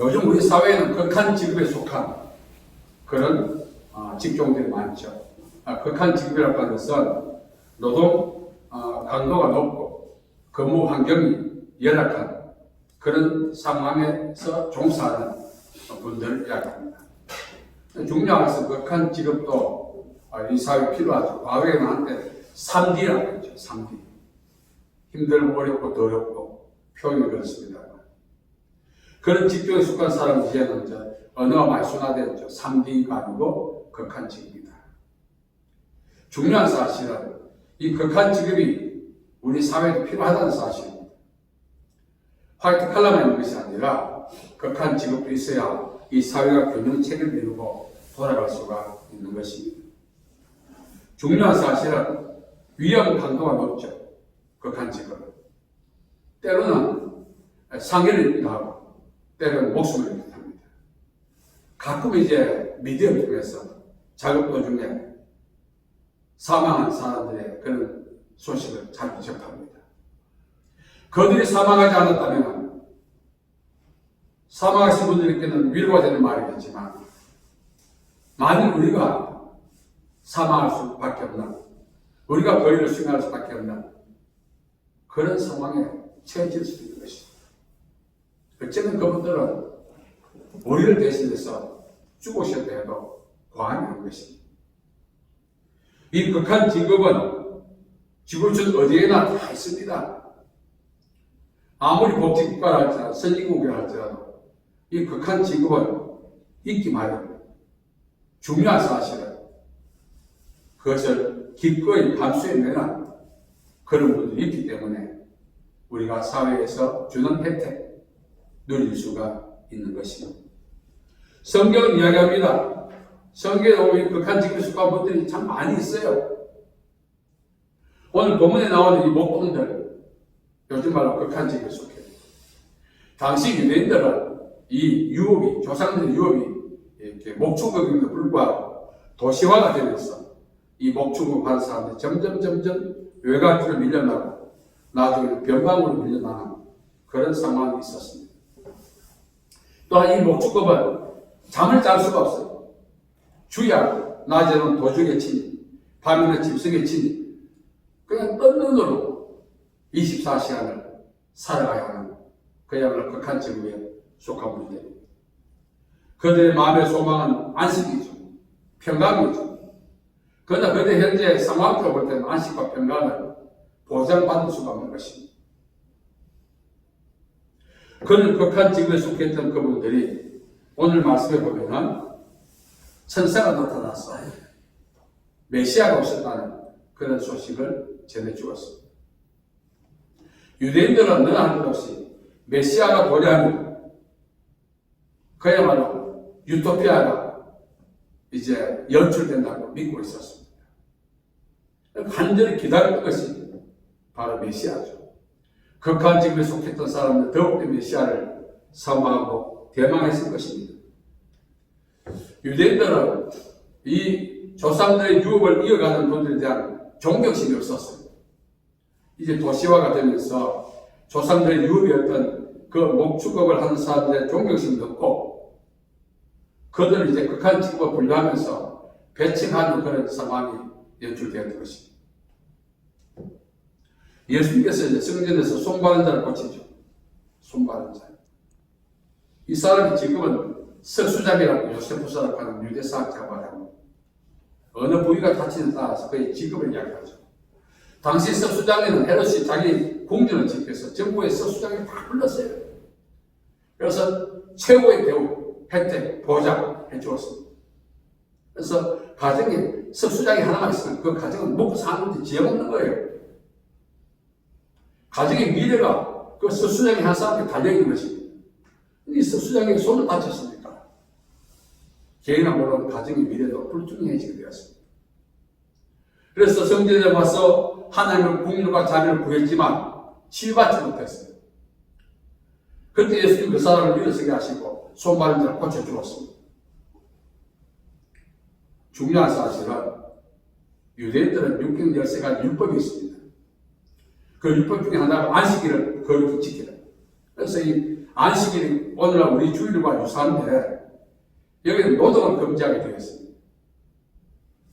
요즘 우리 사회에는 극한 직업에 속한 그런 직종들이 많죠. 극한 직업이라고 하는 것은 노동 강도가 높고 근무 환경이 열악한 그런 상황에서 종사하는 분들을 이야기합니다. 중요한 것은 극한 직업도 이 사회에 필요하죠. 과거에는 한때 3D라고 했죠. 3D. 힘들고 어렵고 더럽고 표현이 그렇습니다. 그런 직종에 속한 사람은 이제는 언어가 많이 순화되었죠. 3D가 아니고 극한 직업이다. 중요한 사실은 이 극한 직업이 우리 사회에 필요하다는 사실입니다. 화이트 칼라만 있는 것이 아니라 극한 직업도 있어야 이 사회가 균형체계를 이루고 돌아갈 수가 있는 것입니다. 중요한 사실은 위험 강도가 높죠. 극한 직업은. 때로는 상해를 입기도 하고 때로는 목숨을 잃기도 합니다. 가끔 이제 미디어를 통해서 작업 도중에 사망한 사람들의 그런 소식을 잘 접합니다. 그들이 사망하지 않았다면 사망하신 분들께는 위로가 되는 말이겠지만 만일 우리가 사망할 수밖에 없는, 우리가 거리를 수행할 수밖에 없는 그런 상황에 처해질 수도 있는 것입니다. 어쩌면 그분들은 우리를 대신해서 죽으셨다 해도 과언이 아닌 것입니다. 이 극한 직업은 지구촌 어디에나 다 있습니다. 아무리 복지국가라 할지라도 선진국이라 할지라도 이 극한 직업은 있기 마련입니다. 중요한 사실은 그것을 기꺼이 감수해내는 그런 분들이 있기 때문에 우리가 사회에서 주는 혜택 누릴 수가 있는 것입니다. 성경은 이야기합니다. 성경에 오면 극한 직업에 속한 분들이 참 많이 있어요. 오늘 본문에 나오는 이 목동들, 요즘 말로 극한 직업에 속해요. 당시 유대인들은 이 유업이, 조상들의 유업이 이렇게 목축업임에도 불구하고 도시화가 되면서 이 목축업하는 사람들이 점점 외곽으로 밀려나고 나중에 변방으로 밀려나는 그런 상황이 있었습니다. 또한 이 목축업은 잠을 잘 수가 없어요. 주야 낮에는 도적에 치니 밤에는 짐승에 치니 그냥 뜬 눈으로 24시간을 살아가야 하는 그야말로 극한 직업에 속한 분들입니다. 그들의 마음의 소망은 안식이죠. 평강이죠. 그러나 그들 현재 상황으로 볼 때는 안식과 평강을 보장받을 수가 없는 것입니다. 그런 극한 직업에 속했던 그분들이 오늘 말씀해 보면은 천사가 나타나서 메시아가 오셨다는 그런 소식을 전해주었습니다. 유대인들은 늘 할 것 없이 메시아가 도래하면 그야말로 유토피아가 이제 연출된다고 믿고 있었습니다. 간절히 기다렸던 것이 바로 메시아죠. 극한 직업에 속했던 사람들 더욱더 메시아를 사모하고 대망했을 것입니다. 유대인들은 이 조상들의 유업을 이어가는 분들에 대한 존경심이 없었어요. 이제 도시화가 되면서 조상들의 유업이었던 그 목축업을 하는 사람들의 존경심이 없고 그들을 이제 극한 직업을 분류하면서 배척하는 그런 상황이 연출되었던 것입니다. 예수님께서 이제 성전에서 손바른 자를 고치죠. 손바른 자. 이 사람이 지금은 석수장이라고 요세푸스라고 하는 유대사학자가 말합니다. 어느 부위가 다치는 따라서 그의 직업을 이야기하죠. 당시 석수장에는 헤롯이 자기 궁전을 지켜서 정부의 석수장을 다 불렀어요. 그래서 최고의 대우, 혜택, 보장 해주었습니다. 그래서 가정에 석수장이 하나만 있으면 그 가정은 먹고 사는데 지혜없는 거예요. 가정의 미래가 그 석수장이 한 사람한테 달려있는 것입니다. 이 석수장에 손을 다쳤습니까? 개인아 물론 가정의 미래도 불투명해지게 되었습니다. 그래서 성전에 와서 하나님의 국률과 자비를 구했지만 치유받지 못했어요. 그때 예수님 그 사람을 일어서게 하시고 손바른 자를 고쳐주었습니다. 중요한 사실은 유대인들은 613가지 율법이 있습니다. 그 율법 중에 하나가 안식일을 거룩히 지키라. 그래서 이 안식일이 오늘날 우리 주일과 유사한데 여기는 노동을 금지하게 되어 있습니다.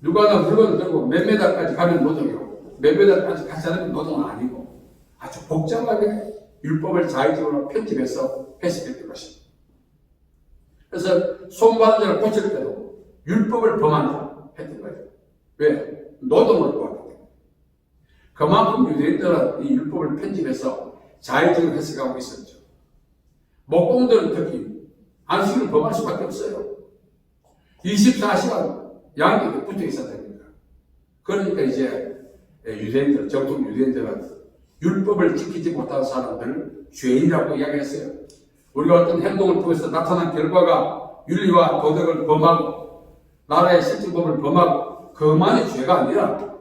누가 하나 물건을 들고 몇 메달까지 가면 노동이고 몇 메달까지 가지 않으면 노동은 아니고 아주 복잡하게 율법을 자의적으로 편집해서 해석했던 것입니다. 그래서 손바닥을 고칠 때도 율법을 범한다 했던 거예요. 왜? 노동을 범하기 때문에. 그만큼 유대인들은 이 율법을 편집해서 자의적으로 해석하고 있었죠. 목공들은 특히 안식일을 범할 수밖에 없어요. 24시간 양쪽에 붙어 있어야 됩니다. 그러니까 이제 유대인들, 정통 유대인들은 율법을 지키지 못한 사람들을 죄인이라고 이야기했어요. 우리가 어떤 행동을 통해서 나타난 결과가 윤리와 도덕을 범하고 나라의 실질법을 범하고 그만이 죄가 아니라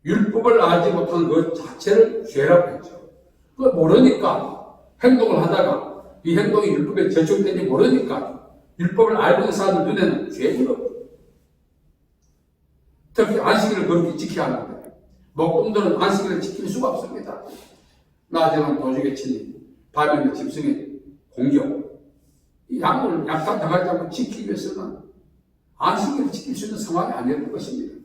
율법을 알지 못한 그 자체를 죄라고 했죠. 그걸 모르니까 행동을 하다가 이 행동이 율법에 저촉되지 모르니까 율법을 알고 있는 사람들 눈에는 죄인 거예요. 특히 안식일을 그렇게 지켜야 하는데 목동들은 안식일을 지킬 수가 없습니다. 낮에는 도적의 침입, 밤에는 짐승의 공격. 이 양을 약탈당하지 않고 지키기 위해서는 안식일을 지킬 수 있는 상황이 아니었던 것입니다.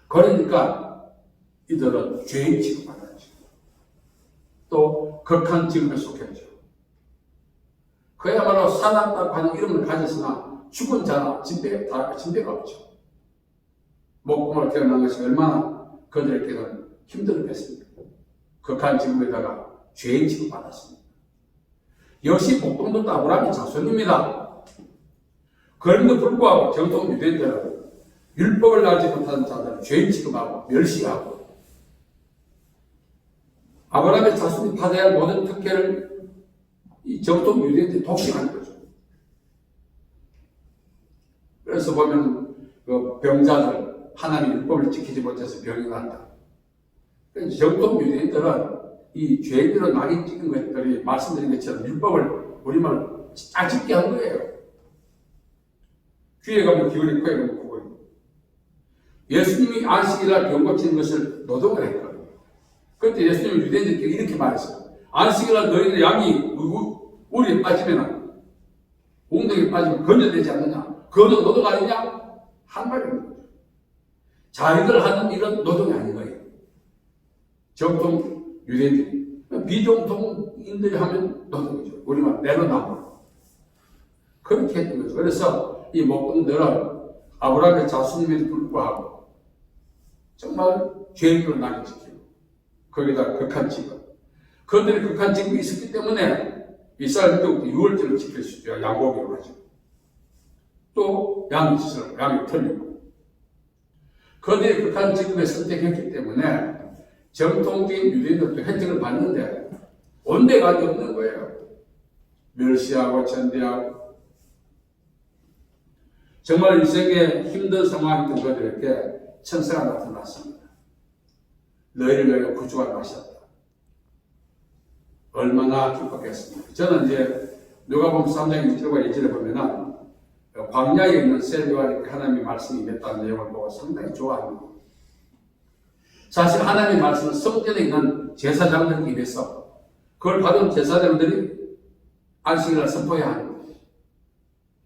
그러니까 이들은 죄인 취급받았죠. 또 극한 지금에 속했죠. 그야말로 살았다고 하는 이름을 가졌으나 죽은 자나 진배가 없죠. 목공을 태어난 것이 얼마나 그들에게는 힘들었겠습니까? 극한 지금에다가 죄인 취급받았습니다. 역시 목동도 아브라함의 자손입니다. 그럼에도 불구하고 정통 유대인들은 율법을 알지 못하는 자들을 죄인 취급하고 멸시하고 아브라함의 자손이 받아야 할 모든 특혜를 이 정통 유대인들이 독식하는 거죠. 그래서 보면 그 병자들 하나님의 율법을 지키지 못해서 병이 난다. 정통 유대인들은 이 죄인들은 낙인 찍은 것들이 말씀드린 것처럼 율법을 우리말 짜집게 한 거예요. 귀에 가면 귀걸이, 코에 가면 코걸이. 예수님이 안식일날 병 고치는 것을 노동을 했거든요. 그때 예수님은 유대인들께 이렇게 말했어요. 안식일날 너희들 양이 우리에 빠지면 웅덩이에 빠지면 건져내지 않느냐? 그것도 노동 아니냐? 한 말입니다. 자기들 하는 일은 노동이 아닌 거예요. 정통 유대인들이. 비정통인들이 하면 노동이죠. 우리만 내로남불. 그렇게 했던 거죠. 그래서 이 목동들은 아브라함의 자손임에도 불구하고 정말 죄인으로 낙인시키고 거기다 극한 지급. 그들이 극한 지급이 있었기 때문에 이스라엘 민족도 유월절을 지킬 수 있어요. 양고기로 하죠. 또 양이 찢어요. 양이 털리고. 그들이 극한 지급에 선택했기 때문에 정통적인 유대인들도 혜택을 받는데 온데간이 없는 거예요. 멸시하고 천대하고 정말 인생에 힘든 상황이던 그들에게 천사가 나타났습니다. 너희를 위하여 구주가 나셨다. 얼마나 기뻤겠습니까? 저는 이제 누가복음 3장 1절과 2절에 보면은 광야에 있는 세리와 이렇게 하나님의 말씀이 임했다는 내용을 보고 상당히 좋아합니다. 사실 하나님의 말씀은 성전에 있는 제사장들에게 임해서 그걸 받은 제사장들이 안식일을 선포해야 하는 거예요.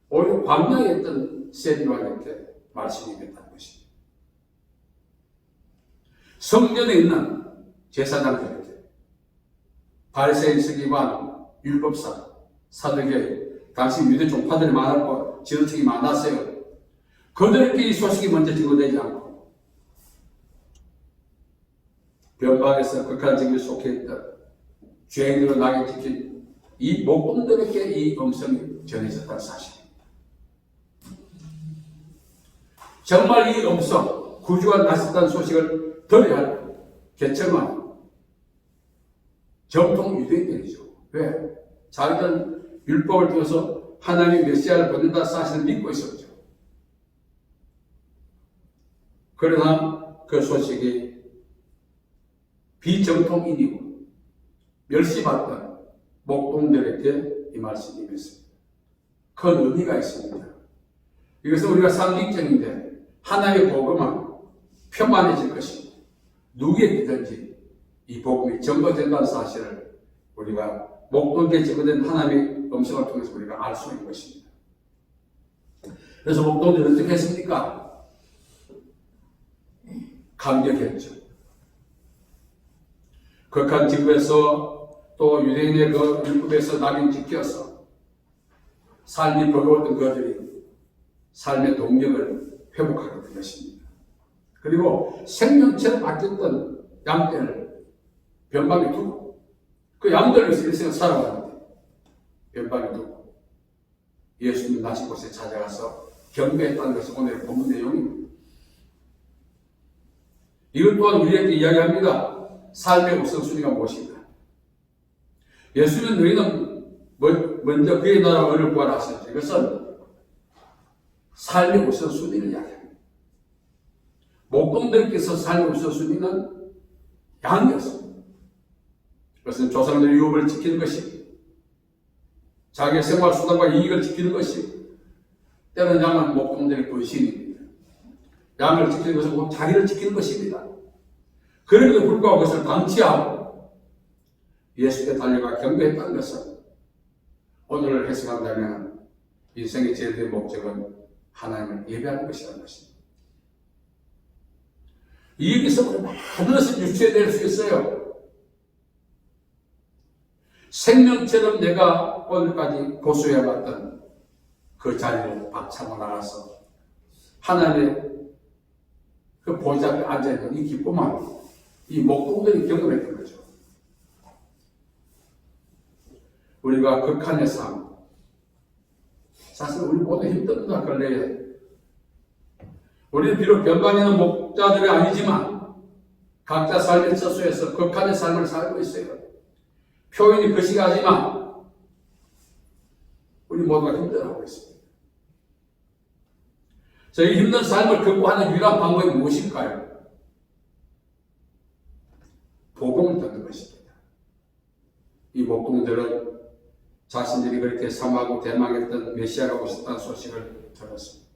오히려 광야에 있던 세리와 이렇게 말씀이 임했다는 것입니다. 성전에 있는 제사장들에게 바리새인, 서기관, 율법사, 사두개 당시 유대 종파들이 많았고 지도층이 많았어요. 그들에게 이 소식이 먼저 증거되지 않고 변방에서 극한 지경에 속해 있던 죄인으로 낙인 찍힌 이 목동들에게 이 음성이 전해졌다는 사실입니다. 정말 이 음성, 구주가 나셨다는 소식을 들어야 할 계층은 정통 유대인들이죠. 왜? 자기들은 율법을 통해서 하나님의 메시아를 보낸다는 사실을 믿고 있었죠. 그러나 그 소식이 비정통인이고 멸시받던 목동들에게 이 말씀이 임했습니다. 큰 의미가 있습니다. 이것은 우리가 상징적인데 하나님의 복음은 편만해질 것입니다. 누구에게든지 이 복음이 전거된다는 사실을 우리가 목동기에 제거된 하나님의 음성을 통해서 우리가 알 수 있는 것입니다. 그래서 목동들이 어떻게 했습니까? 감격했죠. 극한 지구에서 또 유대인의 그 율법에서 낙인 찍혀서 삶이 버거웠던 그들이 삶의 동력을 회복하게 된 것입니다. 그리고 생명체로 바뀌었던 양떼를 변방에 두고 그 양들을 일생을 살아가는데 변방에 두고 예수님 나신 곳에 찾아가서 경배했다는 것이 오늘의 본문 내용입니다. 이것 또한 우리에게 이야기합니다. 삶의 우선순위가 무엇인가? 예수는 너희는 먼저 그의 나라와 의를 구하라 하셨죠. 이것은 삶의 우선순위를 이야기합니다. 목동들께서 삶의 우선순위는 양이었습니다. 그것은 조상들의 유업을 지키는 것이, 자기의 생활 수단과 이익을 지키는 것이, 때로는 양은 목동들의 본신입니다. 양을 지키는 것은 곧 자기를 지키는 것입니다. 그럼에도 불구하고 그것을 방치하고 예수께 달려가 경배했다는 것은 오늘을 해석한다면 인생의 제일 된 목적은 하나님을 예배하는 것이라는 것입니다. 여기서 많은 것을 유추해낼 수 있어요. 생명처럼 내가 오늘까지 고수해왔던 그 자리를 박차고 나가서 하나님의 그 보좌 앞에 앉아있는 이 기쁨을 이 목동들이 경험했던 거죠. 우리가 극한의 삶, 사실 우리 모두 힘듭니다. 근래에 우리는 비록 변방에는 목자들이 아니지만 각자 삶의 처소에서 극한의 삶을 살고 있어요. 표현이 거시기하지만 우리 모두가 힘들어하고 있습니다. 저희 힘든 삶을 극복하는 유일한 방법이 무엇일까요? 복음을 듣는 것입니다. 이 목동들은 자신들이 그렇게 사모하고 대망했던 메시아가 오셨다는 소식을 들었습니다.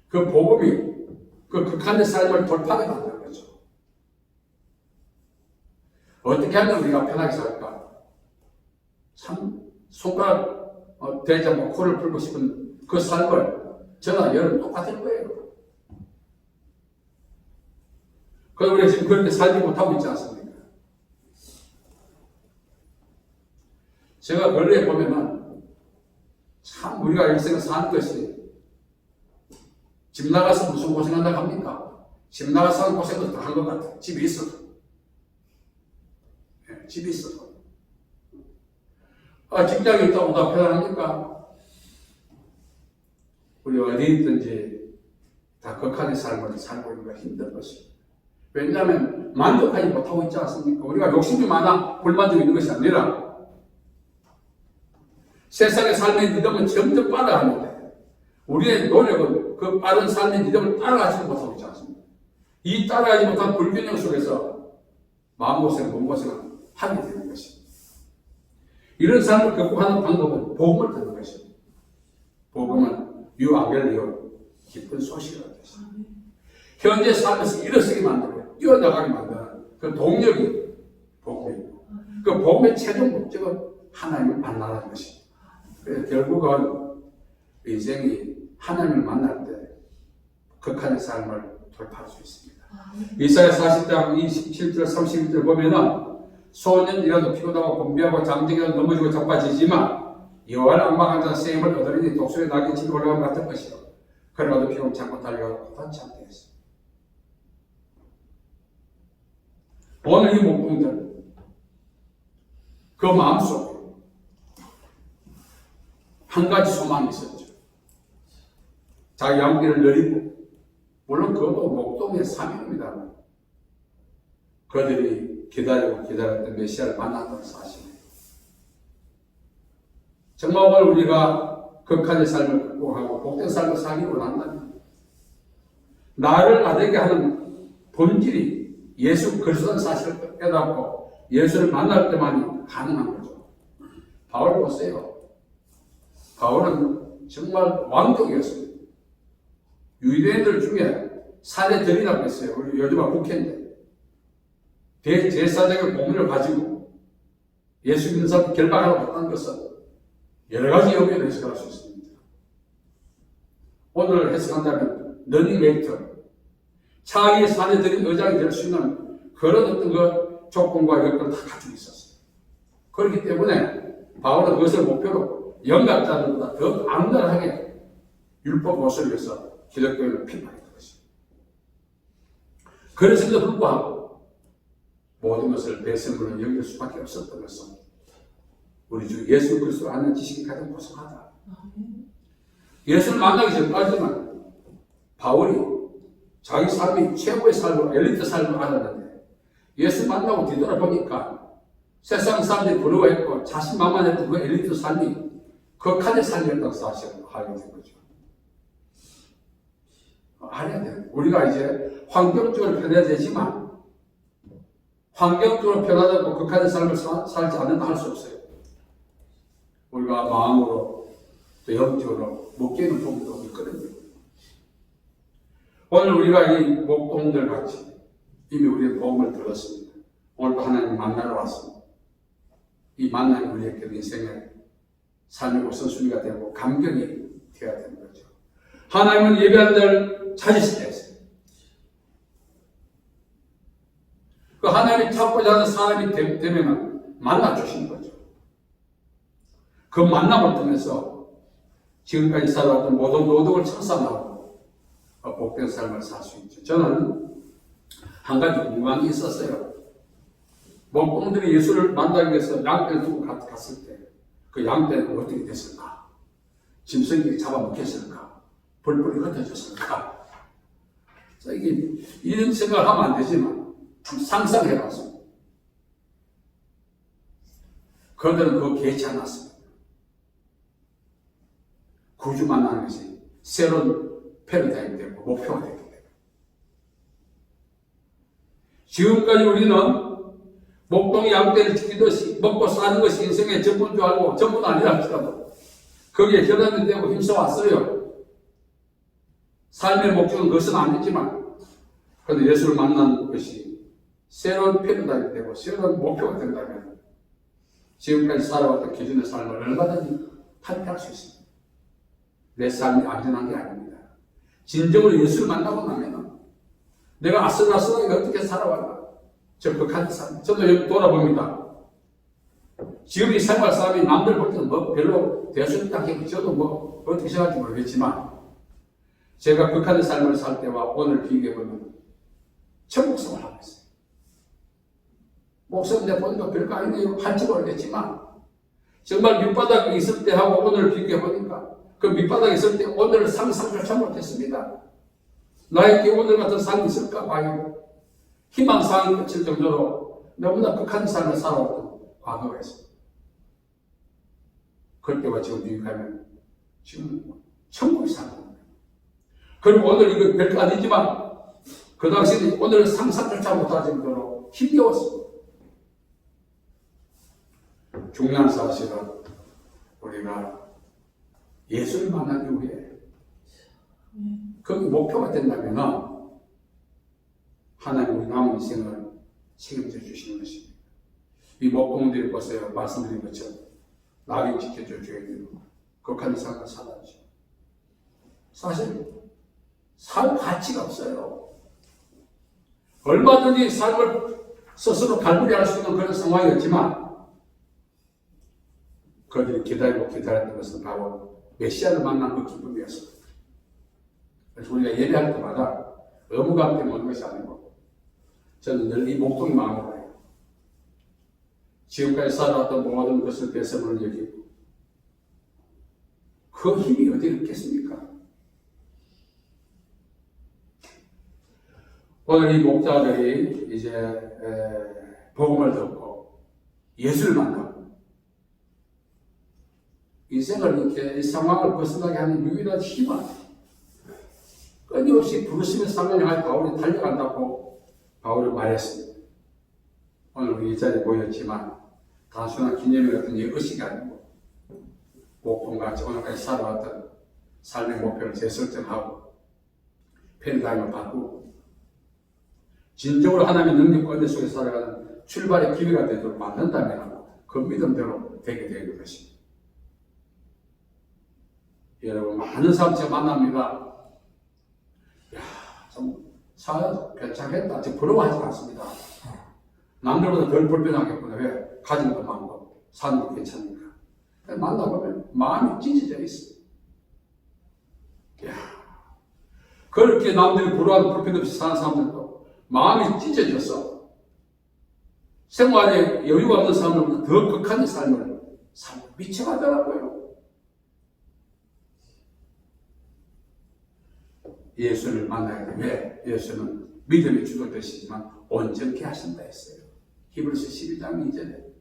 그 복음이 그 극한의 삶을 돌파하게 만드는 거죠. 어떻게 하면 우리가 편하게 살까? 참 손가락 대지 않고 코를 풀고 싶은 그 삶을 저나 여러분 똑같을 거예요. 그래서 우리가 지금 그렇게 살지 못하고 있지 않습니까? 제가 근래에 보면은 참 우리가 일생을 사는 것이 집 나가서 무슨 고생한다고 합니까? 집 나가서 하는 고생도 다 한 것 같아요. 집에 있어도. 네, 집에 있어도. 직장에 있다고 다 편안합니까? 우리 어디 있든지 다 극한의 삶을 살고 있는 거 힘든 것입니다. 왜냐하면 만족하지 못하고 있지 않습니까? 우리가 욕심이 많아 불만족이 있는 것이 아니라 세상의 삶의 리듬은 점점 빠르하는데 우리의 노력은 그 빠른 삶의 리듬을 따라가지 못하고 있지 않습니까? 이 따라가지 못한 불균형 속에서 마음고생, 몸고생을 하게 되는 것입니다. 이런 삶을 극복하는 방법은 복음을 듣는 것입니다. 복음은 유아벨리오 기쁜 소식이라는 것입니다. 현재 삶에서 일어서게 만들고 뛰어나가게 만드는 그 동력이 복음이고 그 복음의 최종 목적은 하나님을 만나는 것입니다. 그래서 결국은 인생이 하나님을 만날 때 극한의 삶을 돌파할 수 있습니다. 이사야 40장 27절 31절 보면은 소년이라도 피곤하고 분비하고 장정이라도 넘어지고 자빠지지만 여호와를 앙망하는 자는 새 힘을 얻으리니 독수리 낙이 집에 올라가는 같은 것이요 그러나도 피곤치 않고 달려가고 닿지 않게 했습니다. 오늘 이 목동들 그 마음속에 한 가지 소망이 있었죠. 자기 양떼를 내리고 물론 그것도 목동의 삶입니다. 그들이 기다렸던 메시아를 만났다는 사실이에요. 정말 오늘 우리가 극한의 삶을 극복하고 복된 삶을 살기 원한다면 나를 나되게 하는 본질이 예수 그리스도라는 사실을 깨닫고 예수를 만날 때만이 가능한 거죠. 바울 보세요. 바울은 정말 왕족이었습니다. 유대인들 중에 사제들이라고 했어요. 우리 요즘은 국회인데 대제사장의 공문을 가지고 예수 믿는 사람 결박하고 했다는 것은 여러 가지 의미로 해석할 수 있습니다. 오늘 해석한다면 러닝메이트, 자기 산에 들인 의장이 될 수 있는 그런 어떤 그 조건과 여건을 다 갖추고 있었어요. 그렇기 때문에 바울은 그것을 목표로 영각자들보다 더 악랄하게 율법 모습을 위해서 기독교인을 비판했던 것입니다. 그래서도 불구하고 모든 것을 배설물로 여길 수밖에 없었던 것은 우리 주 예수 그리스도를 아는 지식이 가장 고상하다. 예수를 만나기 전까지는 바울이 자기 삶이 최고의 삶으로 엘리트 삶을 알았는데 예수 만나고 뒤돌아보니까 세상 사람들이 부러워했고 자신만만했던 그 엘리트 삶이 극한의 삶이었다고 사실을 알게 된 거죠. 알아야 돼요. 우리가 이제 환경적으로 변해야 되지만 환경적으로 변하다고 극한의 삶을 살지 않는다 할 수 없어요. 우리가 마음으로 또 영적으로 못 깨는 부분도 있거든요. 오늘 우리가 이 목동들 같이 이미 우리의 복음을 들었습니다. 오늘도 하나님 만나러 왔습니다. 이 만남이 우리에게 인생의 삶의 우선순위가 되고 감격이 되어야 되는 거죠. 하나님은 예배하는 자를 찾으시게 했어요. 그 하나님이 찾고자 하는 사람이 되면 만나주시는 거죠. 그 만남을 통해서 지금까지 살아왔던 모든 노동을 청산하고 복된 삶을 살 수 있죠. 저는 한 가지 궁금한 게 있었어요. 목동들이 예수를 만나기 위해서 양떼를 두고 갔을 때 그 양떼는 어떻게 됐을까? 짐승이 잡아먹혔을까? 벌벌이 흩어졌을까? 이게 이런 생각을 하면 안 되지만 상상해봤습니다. 그들은 그거 개의치 않았습니다. 구주 만나는 것이 새로운 패러다임이 되고 목표가 되기 때문에. 지금까지 우리는 목동의 양떼를 지키듯이 먹고 사는 것이 인생의 전부인 줄 알고 전부는 아니라 할지라도 거기에 결함이 되고 힘써왔어요. 삶의 목적은 그것은 아니지만 그런데 예수를 만난 것이 새로운 패러다임이 되고 새로운 목표가 된다면 지금까지 살아왔던 기존의 삶을 얼마든지 탈피할 수 있습니다. 내 삶이 안전한 게 아닙니다. 진정으로 예수를 만나고 나면 내가 아슬아슬하게 어떻게 살아왔나? 저 극한 삶. 저도 여기 돌아봅니다. 지금 이 생활 삶이 남들 볼 때는 뭐 별로 대수롭지 않겠고 저도 뭐 어떻게 생각할지 모르겠지만 제가 극한의 삶을 살 때와 오늘 비교해보면 천국생활을 하고 있어요. 목사님 내 보니까 별거 아니네요 할지 모르겠지만 정말 밑바닥에 있을 때하고 오늘 비교해보니까 그 밑바닥에 있을 때 오늘을 상상조차 못했습니다. 나에게 오늘 같은 삶이 있을까 봐요. 희망사항이 꽂힐 정도로 너무나 극한 삶을 살아왔던 과거가 있습니다. 그때와 지금 비교하면 지금 천국이 살아갑니다. 그리고 오늘 이거 별거 아니지만 그 당시에 오늘 상상조차 못할 정도로 힘겨웠습니다. 중요한 사실은 우리가 예수를 만난 이후에 거기 목표가 된다면 하나님 우리 남은 인생을 책임져 주시는 것입니다. 이 목동들이 보세요. 말씀드린 것처럼 나를 지켜줘 줘야 되는 극한 삶을 살아야죠. 사실 살 가치가 없어요. 얼마든지 삶을 스스로 갈무리할 수 있는 그런 상황이었지만 그들이 기다리고 기다렸던 것은 바로 메시아를 만난 그 기쁨이었습니다. 그래서 우리가 예배할 때마다 의무감 때문에 오는 것이 아니고 저는 늘 이 목동의 마음으로 해요. 지금까지 살아왔던 모든 것을 배설물을 여기고 그 힘이 어디 있겠습니까? 오늘 이 목자들이 이제 복음을 듣고 예수를 만나고 인생을 이렇게 이 상황을 벗어나게 하는 유일한 힘은 끊임없이 부르심의 상을 향해 바울이 달려간다고 바울이 말했습니다. 오늘 우리 이 자리에 모였지만 단순한 기념일 같은 의식이 아니고 목동같이 오늘까지 살아왔던 삶의 목표를 재설정하고 패러다임을 바꾸고 진정으로 하나님의 능력과 은혜 속에 살아가는 출발의 기회가 되도록 만든다면 그 믿음대로 되게 되는 것입니다. 여러분, 많은 사람 제가 만납니다. 좀 사 괜찮겠다. 지금 부러워하지 않습니다. 남들보다 덜 불편하겠구나. 왜? 가진 것도 많고 사는 게 괜찮으니까. 만나보면 마음이 찢어져 있어요. 그렇게 남들이 부러워하고 불편 없이 사는 사람들도 마음이 찢어져서 생활에 여유가 없는 사람들보다 더 극한 삶을 살고 미쳐가더라고요. 예수를 만나야 돼. 왜? 예수는 믿음이 주도되시지만 온전케 하신다 했어요. 히브리서 12장 2절에.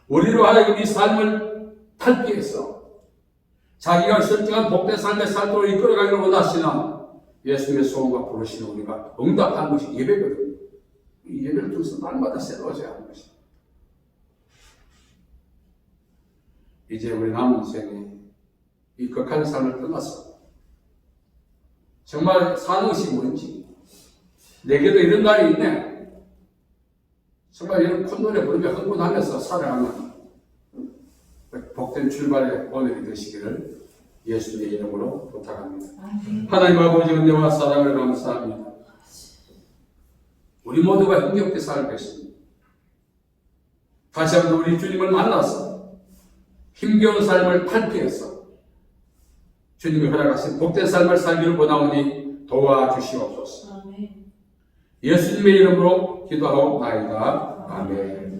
우리로 하여금 이 삶을 탈피해서 자기가 설정한 복된 삶의 삶으로 이끌어가기를 원하시는 예수님의 소원과 부르시는 우리가 응답하는 것이 예배거든요. 이 예배를 통해서 날마다 새로워져야 하는 것입니다. 이제 우리 남은 인생이 이 극한 삶을 떠나서 정말 사는 것이 뭔지, 내게도 이런 날이 있네. 정말 이런 콧노래 부르며 흥분하면서 살아가는 복된 출발의 오늘이 되시기를 예수님의 이름으로 부탁합니다. 하나님 아버지 은혜와 사랑을 감사합니다. 우리 모두가 힘겹게 살고 있습니다. 다시 한번 우리 주님을 만나서 힘겨운 삶을 탈피해서 주님이 허락하신 복된 삶을 살기를 원하오니 도와주시옵소서. 예수님의 이름으로 기도하옵나이다. 아멘.